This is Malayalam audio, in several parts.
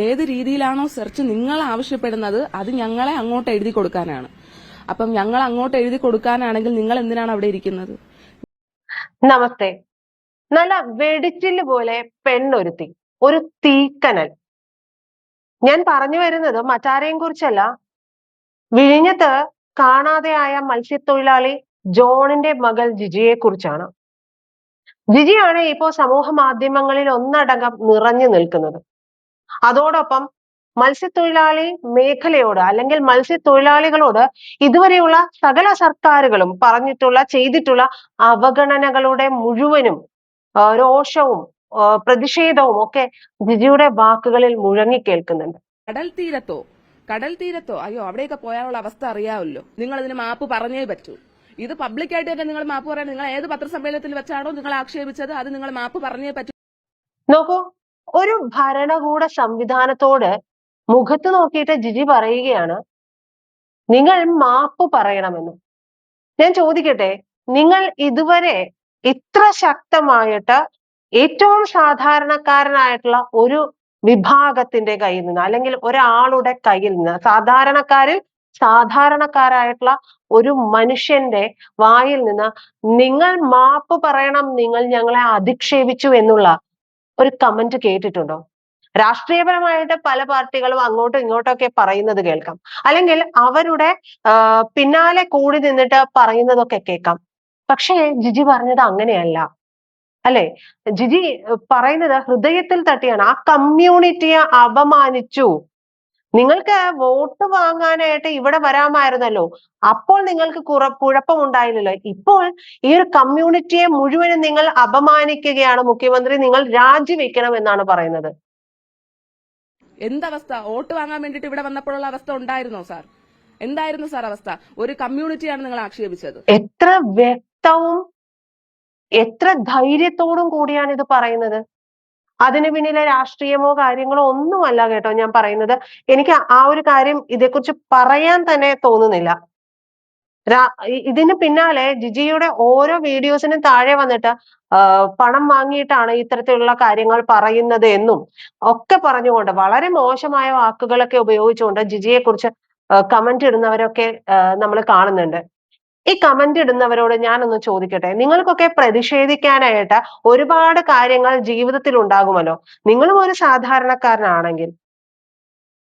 ഏത് രീതിയിലാണോ സെർച്ച് നിങ്ങൾ ആവശ്യപ്പെടുന്നത് അത് ഞങ്ങളെ അങ്ങോട്ട് എഴുതി കൊടുക്കാനാണ്. അപ്പം ഞങ്ങൾ അങ്ങോട്ട് എഴുതി കൊടുക്കാനാണെങ്കിൽ നിങ്ങൾ എന്തിനാണ് അവിടെ ഇരിക്കുന്നത്? നമസ്തേ. നല്ല വെടിച്ചില് പോലെ പെണ്ണൊരുത്തി, ഒരു തീക്കനൽ. ഞാൻ പറഞ്ഞു വരുന്നത് മറ്റാരെയും കുറിച്ചല്ല, വിഴിഞ്ഞത്ത് കാണാതെയായ മത്സ്യത്തൊഴിലാളി ജോണിന്റെ മകൾ ജിജിയെ കുറിച്ചാണ്. ജിജിയാണ് ഇപ്പോൾ സമൂഹ മാധ്യമങ്ങളിൽ ഒന്നടങ്കം നിറഞ്ഞു നിൽക്കുന്നത്. അതോടൊപ്പം മത്സ്യത്തൊഴിലാളി മേഖലയോട് അല്ലെങ്കിൽ മത്സ്യത്തൊഴിലാളികളോട് ഇതുവരെയുള്ള സകല സർക്കാരുകളും ചെയ്തിട്ടുള്ള അവഗണനകളുടെ മുഴുവനും രോഷവും പ്രതിഷേധവും ഒക്കെ ജിജിയുടെ വാക്കുകളിൽ മുഴങ്ങിക്കേൾക്കുന്നുണ്ട്. കടൽ തീരത്തോ അയ്യോ അവിടെയൊക്കെ പോയാലുള്ള അവസ്ഥ അറിയാമല്ലോ. നിങ്ങൾ ഇതിന് മാപ്പ് പറഞ്ഞേ പറ്റൂ. ഇത് പബ്ലിക്കായിട്ട് തന്നെ നിങ്ങൾ മാപ്പ് പറയാൻ നിങ്ങൾ ഏത് പത്രസമ്മേളനത്തിൽ വെച്ചാണോ നിങ്ങൾ ആക്ഷേപിച്ചത് അത് നിങ്ങൾ മാപ്പ് പറഞ്ഞേ പറ്റൂ. നോക്കൂ, ഒരു ഭരണകൂട സംവിധാനത്തോട് മുഖത്ത് നോക്കിയിട്ട് ജിജി പറയുകയാണ് നിങ്ങൾ മാപ്പ് പറയണമെന്ന്. ഞാൻ ചോദിക്കട്ടെ, നിങ്ങൾ ഇതുവരെ ഇത്ര ശക്തമായിട്ട് ഏറ്റവും സാധാരണക്കാരനായിട്ടുള്ള ഒരു വിഭാഗത്തിന്റെ കയ്യിൽ നിന്ന് അല്ലെങ്കിൽ ഒരാളുടെ കയ്യിൽ നിന്ന് സാധാരണക്കാരായിട്ടുള്ള ഒരു മനുഷ്യന്റെ വായിൽ നിന്ന് നിങ്ങൾ മാപ്പ് പറയണം, നിങ്ങൾ ഞങ്ങളെ അധിക്ഷേപിച്ചു എന്നുള്ള ഒരു കമന്റ് കേട്ടിട്ടുണ്ടോ? രാഷ്ട്രീയപരമായിട്ട് പല പാർട്ടികളും അങ്ങോട്ടും ഇങ്ങോട്ടൊക്കെ പറയുന്നത് കേൾക്കാം, അല്ലെങ്കിൽ അവരുടെ പിന്നാലെ കൂടി നിന്നിട്ട് പറയുന്നതൊക്കെ കേൾക്കാം. പക്ഷേ ജിജി പറഞ്ഞത് അങ്ങനെയല്ല, അല്ലെ? ജിജി പറയുന്നത് ഹൃദയത്തിൽ തട്ടിയാണ്. ആ കമ്മ്യൂണിറ്റിയെ അപമാനിച്ചു. നിങ്ങൾക്ക് വോട്ട് വാങ്ങാനായിട്ട് ഇവിടെ വരാമായിരുന്നല്ലോ, അപ്പോൾ നിങ്ങൾക്ക് കുഴപ്പമുണ്ടായില്ലല്ലോ. ഇപ്പോൾ ഈ ഒരു കമ്മ്യൂണിറ്റിയെ മുഴുവനും നിങ്ങൾ അപമാനിക്കുകയാണ് മുഖ്യമന്ത്രി, നിങ്ങൾ രാജിവെക്കണം എന്നാണ് പറയുന്നത്. എന്തവസ്ഥ? വോട്ട് വാങ്ങാൻ വേണ്ടിട്ട് ഇവിടെ വന്നപ്പോഴുള്ള അവസ്ഥ ഉണ്ടായിരുന്നോ സാർ? എന്തായിരുന്നു സാർ അവസ്ഥ? ഒരു കമ്മ്യൂണിറ്റിയാണ് നിങ്ങൾ ആക്ഷേപിച്ചത്. എത്ര വ്യക്തവും എത്ര ധൈര്യത്തോടും കൂടിയാണ് ഇത് പറയുന്നത്. അതിന് പിന്നിലെ രാഷ്ട്രീയമോ കാര്യങ്ങളോ ഒന്നുമല്ല കേട്ടോ ഞാൻ പറയുന്നത്. എനിക്ക് ആ ഒരു കാര്യം ഇതേക്കുറിച്ച് പറയാൻ തന്നെ തോന്നുന്നില്ല. ഇതിന് പിന്നാലെ ജിജിയുടെ ഓരോ വീഡിയോസിനും താഴെ വന്നിട്ട് പണം വാങ്ങിയിട്ടാണ് ഇത്തരത്തിലുള്ള കാര്യങ്ങൾ പറയുന്നത് എന്നും ഒക്കെ പറഞ്ഞുകൊണ്ട് വളരെ മോശമായ വാക്കുകളൊക്കെ ഉപയോഗിച്ചുകൊണ്ട് ജിജിയെ കുറിച്ച് കമന്റ് ഇടുന്നവരൊക്കെ നമ്മൾ കാണുന്നുണ്ട്. ഈ കമന്റ് ഇടുന്നവരോട് ഞാനൊന്ന് ചോദിക്കട്ടെ, നിങ്ങൾക്കൊക്കെ പ്രതിഷേധിക്കാനായിട്ട് ഒരുപാട് കാര്യങ്ങൾ ജീവിതത്തിൽ ഉണ്ടാകുമല്ലോ. നിങ്ങളും ഒരു സാധാരണക്കാരനാണെങ്കിൽ,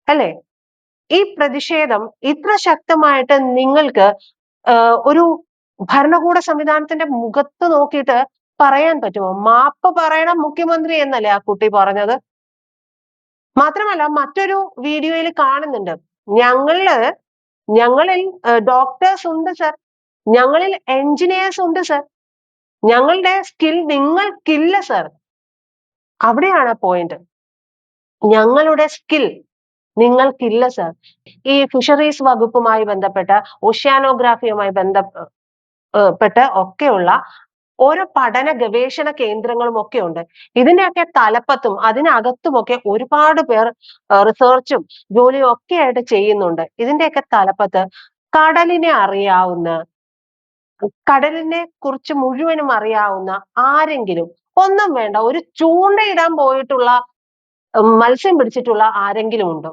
അല്ലെ? ഈ പ്രതിഷേധം ഇത്ര ശക്തമായിട്ട് നിങ്ങൾക്ക് ഒരു ഭരണകൂട സംവിധാനത്തിന്റെ മുഖത്ത് നോക്കിയിട്ട് പറയാൻ പറ്റുമോ? മാപ്പ് പറയണം മുഖ്യമന്ത്രി എന്നല്ലേ ആ കുട്ടി പറഞ്ഞത്? മാത്രമല്ല മറ്റൊരു വീഡിയോയിൽ കാണുന്നുണ്ട്, ഞങ്ങളിൽ ഡോക്ടേഴ്സ് ഉണ്ട് സർ, ഞങ്ങളിൽ എഞ്ചിനീയേഴ്സ് ഉണ്ട് സർ, ഞങ്ങളുടെ സ്കിൽ നിങ്ങൾക്കില്ല സർ. അവിടെയാണ് പോയിന്റ്. ഞങ്ങളുടെ സ്കിൽ നിങ്ങൾക്കില്ല സർ. ഈ ഫിഷറീസ് വകുപ്പുമായി ബന്ധപ്പെട്ട ഓഷ്യാനോഗ്രാഫിയുമായി ബന്ധപ്പെട്ട് ഒക്കെയുള്ള ഓരോ പഠന ഗവേഷണ കേന്ദ്രങ്ങളും ഒക്കെ ഉണ്ട്. ഇതിന്റെയൊക്കെ തലപ്പത്തും അതിനകത്തുമൊക്കെ ഒരുപാട് പേർ റിസർച്ചും ജോലിയും ഒക്കെ ആയിട്ട് ചെയ്യുന്നുണ്ട്. ഇതിന്റെയൊക്കെ തലപ്പത്ത് കടലിനെ കുറിച്ച് മുഴുവനും അറിയാവുന്ന ആരെങ്കിലും, ഒന്നും വേണ്ട, ഒരു ചൂണ്ടയിടാൻ പോയിട്ടുള്ള മത്സ്യം പിടിച്ചിട്ടുള്ള ആരെങ്കിലും ഉണ്ടോ?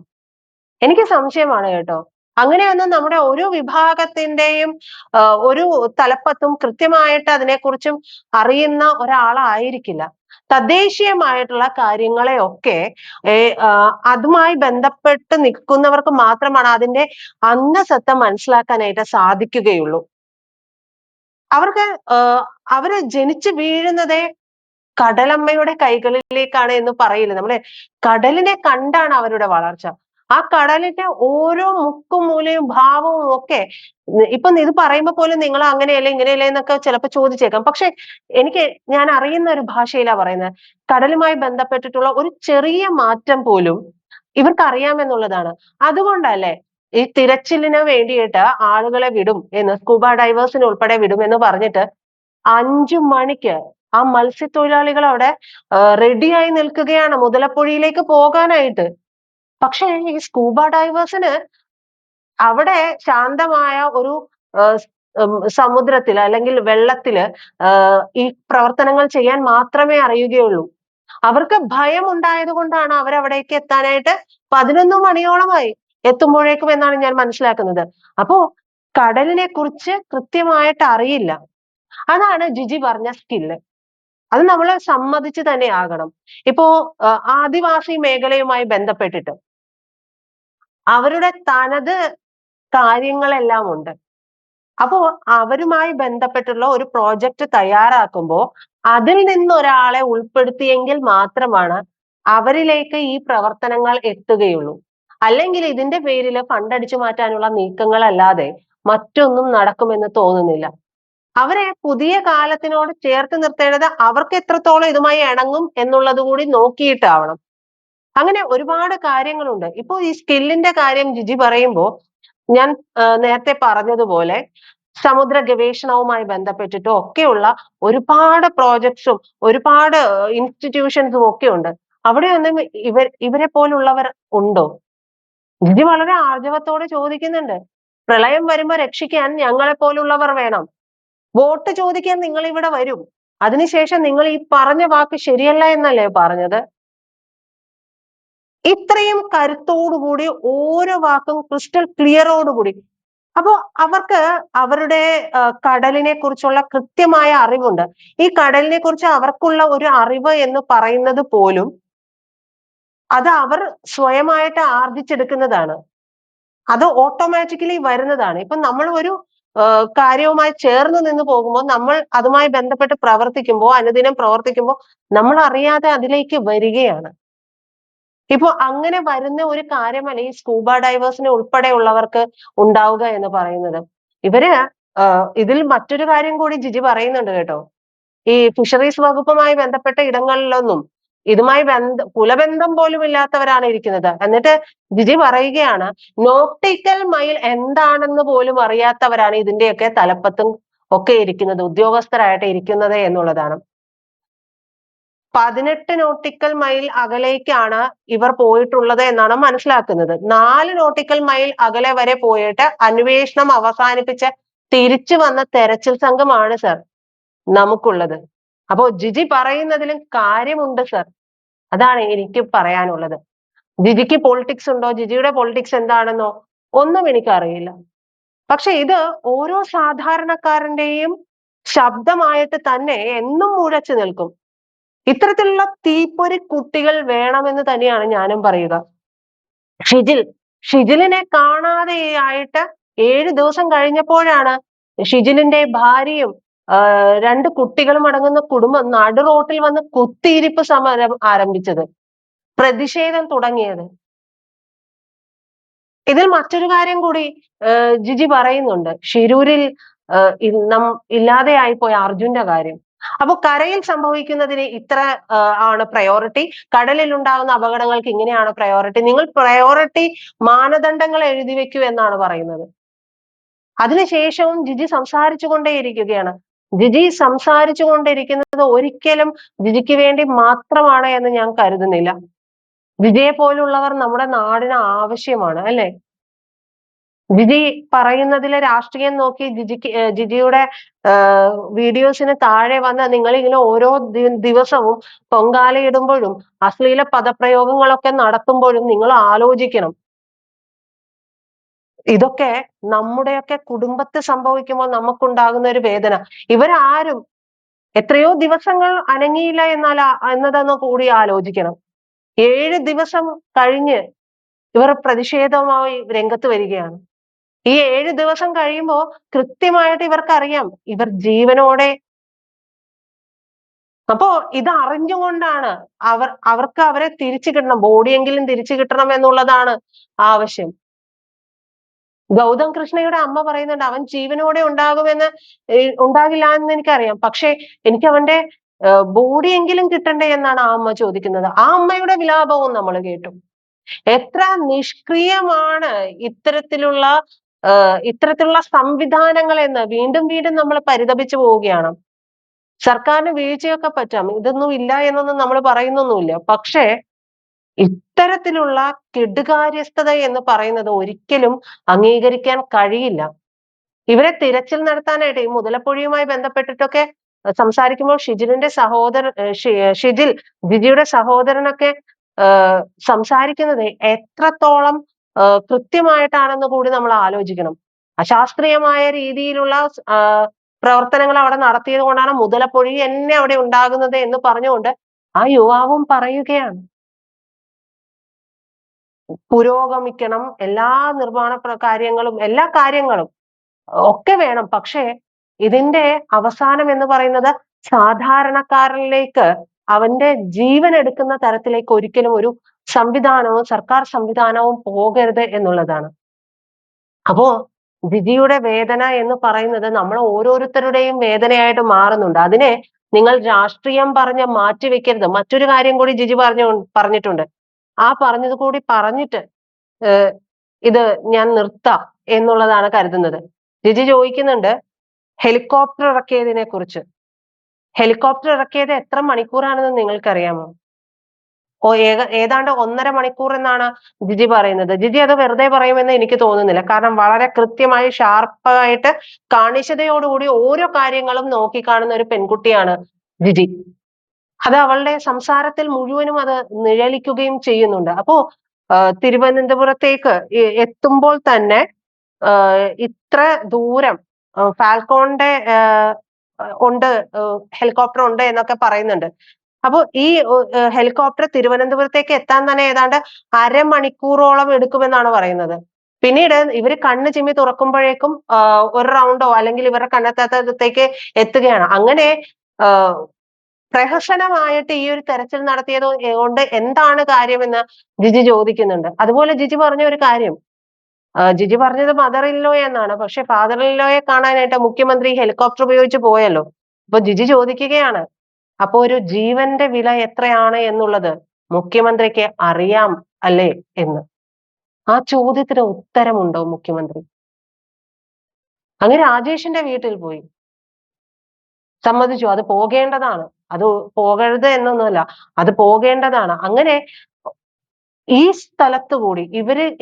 എനിക്ക് സംശയമാണ് കേട്ടോ. അങ്ങനെയൊന്നും നമ്മുടെ ഒരു വിഭാഗത്തിന്റെയും ഒരു തലപ്പത്തും കൃത്യമായിട്ട് അതിനെക്കുറിച്ചും അറിയുന്ന ഒരാളായിരിക്കില്ല. തദ്ദേശീയമായിട്ടുള്ള കാര്യങ്ങളെയൊക്കെ അതുമായി ബന്ധപ്പെട്ട് നിൽക്കുന്നവർക്ക് മാത്രമാണ് അതിന്റെ അന്തസത്ത മനസ്സിലാക്കാനായിട്ട് സാധിക്കുകയുള്ളൂ. അവര് ജനിച്ചു വീഴുന്നതേ കടലമ്മയുടെ കൈകളിലേക്കാണ് എന്ന് പറയില്ല നമ്മളെ. കടലിനെ കണ്ടാണ് അവരുടെ വളർച്ച. ആ കടലിന്റെ ഓരോ മുക്കും മൂലയും ഭാവവും ഒക്കെ ഇപ്പൊ ഇത് പറയുമ്പോ പോലും നിങ്ങൾ അങ്ങനെയല്ലേ ഇങ്ങനെയല്ലേ എന്നൊക്കെ ചിലപ്പോൾ ചോദിച്ചേക്കാം. പക്ഷെ ഞാൻ അറിയുന്ന ഒരു ഭാഷയിലാ പറയുന്നത്. കടലുമായി ബന്ധപ്പെട്ടിട്ടുള്ള ഒരു ചെറിയ മാറ്റം പോലും ഇവർക്ക് അറിയാമെന്നുള്ളതാണ്. അതുകൊണ്ടല്ലേ ഈ തിരച്ചിലിന് വേണ്ടിയിട്ട് ആളുകളെ വിടും എന്ന്, സ്കൂബ ഡൈവേഴ്സിന് ഉൾപ്പെടെ വിടും എന്ന് പറഞ്ഞിട്ട് 5 മണിക്ക് ആ മത്സ്യത്തൊഴിലാളികൾ അവിടെ റെഡിയായി നിൽക്കുകയാണ് മുതലപ്പുഴയിലേക്ക് പോകാനായിട്ട്. പക്ഷേ ഈ സ്കൂബ ഡൈവേഴ്സിന് അവിടെ ശാന്തമായ ഒരു സമുദ്രത്തിൽ അല്ലെങ്കിൽ വെള്ളത്തില് ഈ പ്രവർത്തനങ്ങൾ ചെയ്യാൻ മാത്രമേ അറിയുകയുള്ളൂ. അവർക്ക് ഭയം ഉണ്ടായത് കൊണ്ടാണ് അവരവിടേക്ക് എത്താനായിട്ട് 11 മണിയോളമായി എത്തുമ്പോഴേക്കും എന്നാണ് ഞാൻ മനസ്സിലാക്കുന്നത്. അപ്പോ കടലിനെ കുറിച്ച് കൃത്യമായിട്ട് അറിയില്ല. അതാണ് ജിജി പറഞ്ഞ സ്കില്ല്. അത് നമ്മൾ സമ്മതിച്ച് തന്നെ ആകണം. ഇപ്പോ ആദിവാസി മേഖലയുമായി ബന്ധപ്പെട്ടിട്ട് അവരുടെ തനത് കാര്യങ്ങളെല്ലാം ഉണ്ട്. അപ്പോ അവരുമായി ബന്ധപ്പെട്ടുള്ള ഒരു പ്രോജക്റ്റ് തയ്യാറാക്കുമ്പോൾ അതിൽ നിന്ന് ഒരാളെ ഉൾപ്പെടുത്തിയെങ്കിൽ മാത്രമാണ് അവരിലേക്ക് ഈ പ്രവർത്തനങ്ങൾ എത്തുകയുള്ളൂ. അല്ലെങ്കിൽ ഇതിന്റെ പേരിൽ ഫണ്ട് അടിച്ചു മാറ്റാനുള്ള നീക്കങ്ങൾ അല്ലാതെ മറ്റൊന്നും നടക്കുമെന്ന് തോന്നുന്നില്ല. അവരെ പുതിയ കാലത്തിനോട് ചേർത്ത് നിർത്തേണ്ടത് അവർക്ക് എത്രത്തോളം ഇതുമായി ഇണങ്ങും എന്നുള്ളത് കൂടി നോക്കിയിട്ടാവണം. അങ്ങനെ ഒരുപാട് കാര്യങ്ങളുണ്ട്. ഇപ്പോ ഈ സ്കില്ലിന്റെ കാര്യം ജിജി പറയുമ്പോൾ ഞാൻ നേരത്തെ പറഞ്ഞതുപോലെ സമുദ്ര ഗവേഷണവുമായി ബന്ധപ്പെട്ടിട്ടും ഒക്കെയുള്ള ഒരുപാട് പ്രോജക്ട്സും ഒരുപാട് ഇൻസ്റ്റിറ്റ്യൂഷൻസും ഒക്കെ ഉണ്ട്. അവിടെയൊന്നും ഇവരെ പോലുള്ളവർ ഉണ്ടോ? ജിജി വളരെ ആർജവത്തോടെ ചോദിക്കുന്നുണ്ട്. പ്രളയം വരുമ്പോ രക്ഷിക്കാൻ ഞങ്ങളെ പോലുള്ളവർ വേണം. വോട്ട് ചോദിക്കാൻ നിങ്ങൾ ഇവിടെ വരും. അതിനുശേഷം നിങ്ങൾ ഈ പറഞ്ഞ വാക്ക് ശരിയല്ല എന്നല്ലേ പറഞ്ഞത്? ഇത്രയും കരുത്തോടുകൂടി ഓരോ വാക്കും ക്രിസ്റ്റൽ ക്ലിയറോടുകൂടി. അപ്പോ അവർക്ക് അവരുടെ കടലിനെ കുറിച്ചുള്ള കൃത്യമായ അറിവുണ്ട്. ഈ കടലിനെ കുറിച്ച് അവർക്കുള്ള ഒരു അറിവ് എന്ന് പറയുന്നത് പോലും അത് അവർ സ്വയമായിട്ട് ആർജിച്ചെടുക്കുന്നതാണ്. അത് ഓട്ടോമാറ്റിക്കലി വരുന്നതാണ്. ഇപ്പൊ നമ്മൾ ഒരു കാര്യവുമായി ചേർന്ന് നിന്ന് പോകുമ്പോൾ നമ്മൾ അതുമായി ബന്ധപ്പെട്ട് പ്രവർത്തിക്കുമ്പോൾ അനുദിനം പ്രവർത്തിക്കുമ്പോൾ നമ്മൾ അറിയാതെ അതിലേക്ക് വരികയാണ്. ഇപ്പൊ അങ്ങനെ വരുന്ന ഒരു കാര്യമല്ല ഈ സ്കൂബ ഡൈവേഴ്സിനെ ഉൾപ്പെടെയുള്ളവർക്ക് ഉണ്ടാവുക എന്ന് പറയുന്നത്. ഇവര് ഇതിൽ മറ്റൊരു കാര്യം കൂടി ജിജി പറയുന്നുണ്ട് കേട്ടോ. ഈ ഫിഷറീസ് വകുപ്പുമായി ബന്ധപ്പെട്ട ഇടങ്ങളിലൊന്നും ഇതുമായി കുലബന്ധം പോലും ഇല്ലാത്തവരാണ് ഇരിക്കുന്നത്. എന്നിട്ട് ജിജി പറയുകയാണ് നോട്ടിക്കൽ മൈൽ എന്താണെന്ന് പോലും അറിയാത്തവരാണ് ഇതിന്റെയൊക്കെ തലപ്പത്തും ഒക്കെ ഇരിക്കുന്നത്, ഉദ്യോഗസ്ഥരായിട്ട് ഇരിക്കുന്നത് എന്നുള്ളതാണ്. 18 നോട്ടിക്കൽ മൈൽ അകലേക്കാണ് ഇവർ പോയിട്ടുള്ളത് എന്നാണ് മനസ്സിലാക്കുന്നത്. 4 നോട്ടിക്കൽ മൈൽ അകലെ വരെ പോയിട്ട് അന്വേഷണം അവസാനിപ്പിച്ച് തിരിച്ചു വന്ന തെരച്ചിൽ സംഘമാണ് സർ നമുക്കുള്ളത്. അപ്പോ ജിജി പറയുന്നതിലും കാര്യമുണ്ട് സർ. അതാണ് എനിക്ക് പറയാനുള്ളത്. ജിജിക്ക് പൊളിറ്റിക്സ് ഉണ്ടോ, ജിജിയുടെ പൊളിറ്റിക്സ് എന്താണെന്നോ ഒന്നും എനിക്കറിയില്ല. പക്ഷെ ഇത് ഓരോ സാധാരണക്കാരന്റെയും ശബ്ദമായിട്ട് തന്നെ എന്നും മുഴച്ചു നിൽക്കും. ഇത്തരത്തിലുള്ള തീപ്പൊരി കുട്ടികൾ വേണമെന്ന് തന്നെയാണ് ഞാനും പറയുക. ഷിജിലിനെ കാണാതെയായിട്ട് 7 ദിവസം കഴിഞ്ഞപ്പോഴാണ് ഷിജിലിന്റെ ഭാര്യയും 2 കുട്ടികളും അടങ്ങുന്ന കുടുംബം നടു റോട്ടിൽ വന്ന് കുത്തിയിരിപ്പ് സമരം ആരംഭിച്ചത്, പ്രതിഷേധം തുടങ്ങിയത്. ഇതിൽ മറ്റൊരു കാര്യം കൂടി ജിജി പറയുന്നുണ്ട്. ഷിരൂരിൽ ഇല്ലാതെയായി പോയ അർജുന്റെ കാര്യം. അപ്പൊ കരയിൽ സംഭവിക്കുന്നതിന് ഇത്ര ആണ് പ്രയോറിറ്റി, കടലിൽ ഉണ്ടാകുന്ന അപകടങ്ങൾക്ക് ഇങ്ങനെയാണ് പ്രയോറിറ്റി. നിങ്ങൾ പ്രയോറിറ്റി മാനദണ്ഡങ്ങൾ എഴുതി വെക്കൂ എന്നാണ് പറയുന്നത്. അതിനുശേഷവും ജിജി സംസാരിച്ചു കൊണ്ടേയിരിക്കുകയാണ്. ജിജി സംസാരിച്ചു കൊണ്ടിരിക്കുന്നത് ഒരിക്കലും ജിജിക്ക് വേണ്ടി മാത്രമാണ് എന്ന് ഞാൻ കരുതുന്നില്ല. ജിജിയെ പോലുള്ളവർ നമ്മുടെ നാടിന് ആവശ്യമാണ്, അല്ലെ? ജിജി പറയുന്നതിലെ രാഷ്ട്രീയം നോക്കി ജിജിയുടെ വീഡിയോസിന് താഴെ വന്ന് നിങ്ങൾ ഇങ്ങനെ ഓരോ ദിവസവും പൊങ്കാലയിടുമ്പോഴും അശ്ലീല പദപ്രയോഗങ്ങളൊക്കെ നടത്തുമ്പോഴും നിങ്ങൾ ആലോചിക്കണം. ഇതൊക്കെ നമ്മുടെയൊക്കെ കുടുംബത്തെ സംഭവിക്കുമ്പോൾ നമുക്കുണ്ടാകുന്ന ഒരു വേദന. ഇവരാരും എത്രയോ ദിവസങ്ങൾ അനങ്ങിയില്ല എന്നതെന്ന് കൂടി ആലോചിക്കണം. 7 ദിവസം കഴിഞ്ഞ് ഇവർ പ്രതിഷേധവുമായി രംഗത്ത് വരികയാണ്. ഈ 7 ദിവസം കഴിയുമ്പോൾ കൃത്യമായിട്ട് ഇവർക്കറിയാം ഇവർ ജീവനോടെ. അപ്പോ ഇത് അറിഞ്ഞുകൊണ്ടാണ് അവർക്ക് അവരെ തിരിച്ചു കിട്ടണം, ബോഡിയെങ്കിലും തിരിച്ചു കിട്ടണം എന്നുള്ളതാണ് ആവശ്യം. ഗൗതം കൃഷ്ണയുടെ അമ്മ പറയുന്നുണ്ട് അവൻ ജീവനോടെ ഉണ്ടാകില്ല എന്ന് എനിക്കറിയാം, പക്ഷെ എനിക്ക് അവന്റെ ബോഡിയെങ്കിലും കിട്ടണ്ടേ എന്നാണ് ആ അമ്മ ചോദിക്കുന്നത്. ആ അമ്മയുടെ വിലാപവും നമ്മൾ കേട്ടു. എത്ര നിഷ്ക്രിയമാണ് ഇത്തരത്തിലുള്ള സംവിധാനങ്ങൾ എന്ന് വീണ്ടും വീണ്ടും നമ്മൾ പരിതപിച്ചു പോവുകയാണ്. സർക്കാരിന് വീഴ്ചയൊക്കെ പറ്റാം, ഇതൊന്നും ഇല്ല എന്നൊന്നും നമ്മൾ പറയുന്നൊന്നുമില്ല. പക്ഷേ ഇത്തരത്തിലുള്ള കെടുകാര്യസ്ഥത എന്ന് പറയുന്നത് ഒരിക്കലും അംഗീകരിക്കാൻ കഴിയില്ല. ഇവരെ തിരച്ചിൽ നടത്താനായിട്ട് ഈ മുതലപ്പൊഴിയുമായി ബന്ധപ്പെട്ടിട്ടൊക്കെ സംസാരിക്കുമ്പോൾ ഷിജിലിന്റെ ഷിജിൽ ജിജിയുടെ സഹോദരനൊക്കെ സംസാരിക്കുന്നത് എത്രത്തോളം കൃത്യമായിട്ടാണെന്ന് കൂടി നമ്മൾ ആലോചിക്കണം. അശാസ്ത്രീയമായ രീതിയിലുള്ള പ്രവർത്തനങ്ങൾ അവിടെ നടത്തിയത് കൊണ്ടാണ് മുതലപ്പൊഴി എന്നെ അവിടെ ഉണ്ടാകുന്നത് എന്ന് പറഞ്ഞുകൊണ്ട് ആ യുവാവും പറയുകയാണ്. പുരോഗമിക്കണം, എല്ലാ നിർമ്മാണ കാര്യങ്ങളും എല്ലാ കാര്യങ്ങളും ഒക്കെ വേണം. പക്ഷേ ഇതിന്റെ അവസാനം എന്ന് പറയുന്നത് സാധാരണക്കാരനിലേക്ക് അവന്റെ ജീവൻ എടുക്കുന്ന തരത്തിലേക്ക് ഒരിക്കലും ഒരു സംവിധാനവും സർക്കാർ സംവിധാനവും പോകരുത് എന്നുള്ളതാണ്. അപ്പോ ജിജിയുടെ വേദന എന്ന് പറയുന്നത് നമ്മൾ ഓരോരുത്തരുടെയും വേദനയായിട്ട് മാറുന്നുണ്ട്. അതിനെ നിങ്ങൾ രാഷ്ട്രീയം പറഞ്ഞ് മാറ്റിവെക്കരുത്. മറ്റൊരു കാര്യം കൂടി ജിജി പറഞ്ഞിട്ടുണ്ട്. ആ പറഞ്ഞത് കൂടി പറഞ്ഞിട്ട് ഇത് ഞാൻ നിർത്താം എന്നുള്ളതാണ് കരുതുന്നത്. ജിജി ചോദിക്കുന്നുണ്ട് ഹെലികോപ്റ്റർ ഇറക്കിയതിനെ കുറിച്ച്. ഹെലികോപ്റ്റർ ഇറക്കിയത് എത്ര മണിക്കൂറാണെന്ന് നിങ്ങൾക്കറിയാമോ? ഏതാണ്ട് 1.5 മണിക്കൂർ എന്നാണ് ജിജി പറയുന്നത്. ജിജി അത് വെറുതെ പറയുമെന്ന് എനിക്ക് തോന്നുന്നില്ല. കാരണം വളരെ കൃത്യമായി ഷാർപ്പായിട്ട് കാണിശതയോടുകൂടി ഓരോ കാര്യങ്ങളും നോക്കിക്കാണുന്ന ഒരു പെൺകുട്ടിയാണ് ജിജി. അത് അവളുടെ സംസാരത്തിൽ മുഴുവനും അത് നിഴലിക്കുകയും ചെയ്യുന്നുണ്ട്. അപ്പോ തിരുവനന്തപുരത്തേക്ക് എത്തുമ്പോൾ തന്നെ ഇത്ര ദൂരം ഫാൽക്കോണിന്റെ ഉണ്ട്, ഹെലികോപ്റ്റർ ഉണ്ട് എന്നൊക്കെ പറയുന്നുണ്ട്. അപ്പൊ ഈ ഹെലികോപ്റ്റർ തിരുവനന്തപുരത്തേക്ക് എത്താൻ തന്നെ ഏതാണ്ട് 1/2 മണിക്കൂറോളം എടുക്കുമെന്നാണ് പറയുന്നത്. പിന്നീട് ഇവര് കണ്ണ് ചിമ്മി തുറക്കുമ്പോഴേക്കും ഒരു റൗണ്ടോ അല്ലെങ്കിൽ ഇവരുടെ കണ്ണെത്താത്തടത്തേക്ക് എത്തുകയാണ്. അങ്ങനെ പ്രഹസനമായിട്ട് ഈ ഒരു തെരച്ചിൽ നടത്തിയത് കൊണ്ട് എന്താണ് കാര്യമെന്ന് ജിജി ചോദിക്കുന്നുണ്ട്. അതുപോലെ ജിജി പറഞ്ഞ ഒരു കാര്യം, ജിജി പറഞ്ഞത് മദർ ഇൻ ലോ എന്നാണ്. പക്ഷെ ഫാദർ ഇൻ ലോയെ കാണാനായിട്ട് മുഖ്യമന്ത്രി ഹെലികോപ്റ്റർ ഉപയോഗിച്ച് പോയല്ലോ. അപ്പൊ ജിജി ചോദിക്കുകയാണ്, അപ്പൊ ഒരു ജീവന്റെ വില എത്രയാണ് എന്നുള്ളത് മുഖ്യമന്ത്രിക്ക് അറിയാം അല്ലേ എന്ന്. ആ ചോദ്യത്തിന് ഉത്തരമുണ്ടോ മുഖ്യമന്ത്രി? അങ്ങ് രാജേഷിന്റെ വീട്ടിൽ പോയി, സമ്മതിച്ചു, അത് പോകേണ്ടതാണ്, അത് പോകരുത് എന്നൊന്നുമല്ല, അത് പോകേണ്ടതാണ്. അങ്ങനെ ഈ സ്ഥലത്ത് കൂടി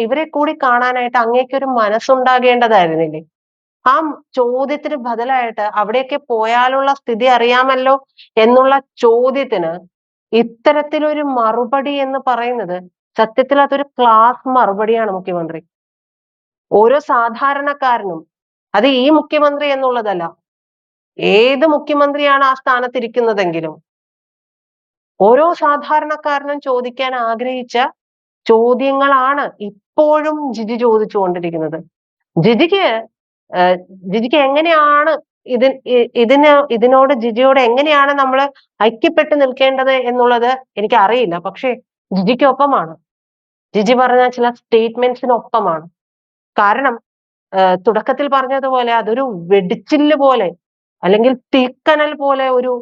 ഇവരെ കൂടി കാണാനായിട്ട് അങ്ങേക്കൊരു മനസ്സുണ്ടാകേണ്ടതായിരുന്നില്ലേ? ആ ചോദ്യത്തിന് ബദലായിട്ട് അവിടെയൊക്കെ പോയാലുള്ള സ്ഥിതി അറിയാമല്ലോ എന്നുള്ള ചോദ്യത്തിന് ഇത്തരത്തിലൊരു മറുപടി എന്ന് പറയുന്നത് സത്യത്തിൽ അതൊരു ക്ലാസ് മറുപടിയാണ് മുഖ്യമന്ത്രി. ഓരോ സാധാരണക്കാരനും, അത് ഈ മുഖ്യമന്ത്രി എന്നുള്ളതല്ല, ഏത് മുഖ്യമന്ത്രിയാണ് ആ സ്ഥാനത്തിരിക്കുന്നതെങ്കിലും ഓരോ സാധാരണക്കാരനും ചോദിക്കാൻ ആഗ്രഹിച്ച ചോദ്യങ്ങളാണ് ഇപ്പോഴും ജിജി ചോദിച്ചുകൊണ്ടിരിക്കുന്നത്. ജിജിക്ക് ജിജിക്ക് എങ്ങനെയാണ് ഇതിനോട് ജിജിയോട് എങ്ങനെയാണ് നമ്മൾ ഐക്യപ്പെട്ട് നിൽക്കേണ്ടത് എന്നുള്ളത് എനിക്ക് അറിയില്ല. പക്ഷെ ജിജിക്കൊപ്പമാണ്, ജിജി പറഞ്ഞ ചില സ്റ്റേറ്റ്മെന്റ്സിനൊപ്പമാണ്. കാരണം തുടക്കത്തിൽ പറഞ്ഞതുപോലെ അതൊരു വെടിച്ചില്ല് പോലെ അല്ലെങ്കിൽ തീക്കനൽ പോലെ ഒരു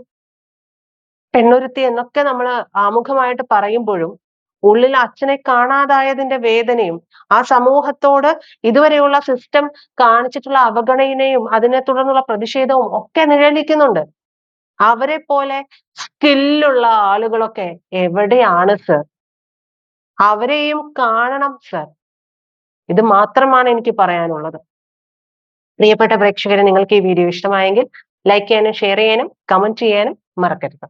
പെണ്ണൊരുത്തി എന്നൊക്കെ നമ്മൾ ആമുഖമായിട്ട് പറയുമ്പോഴും ഉള്ളിൽ അച്ഛനെ കാണാതായതിന്റെ വേദനയും ആ സമൂഹത്തോട് ഇതുവരെയുള്ള സിസ്റ്റം കാണിച്ചിട്ടുള്ള അവഗണനയും അതിനെ തുടർന്നുള്ള പ്രതിഷേധവും ഒക്കെ നിഴലിക്കുന്നുണ്ട്. അവരെ പോലെ സ്കില്ലുള്ള ആളുകളൊക്കെ എവിടെയാണ് സർ? അവരെയും കാണണം സർ. ഇത് മാത്രമാണ് എനിക്ക് പറയാനുള്ളത്. പ്രിയപ്പെട്ട പ്രേക്ഷകരെ, നിങ്ങൾക്ക് ഈ വീഡിയോ ഇഷ്ടമായെങ്കിൽ ലൈക്ക് ചെയ്യാനും ഷെയർ ചെയ്യാനും കമന്റ് ചെയ്യാനും മറക്കരുത്.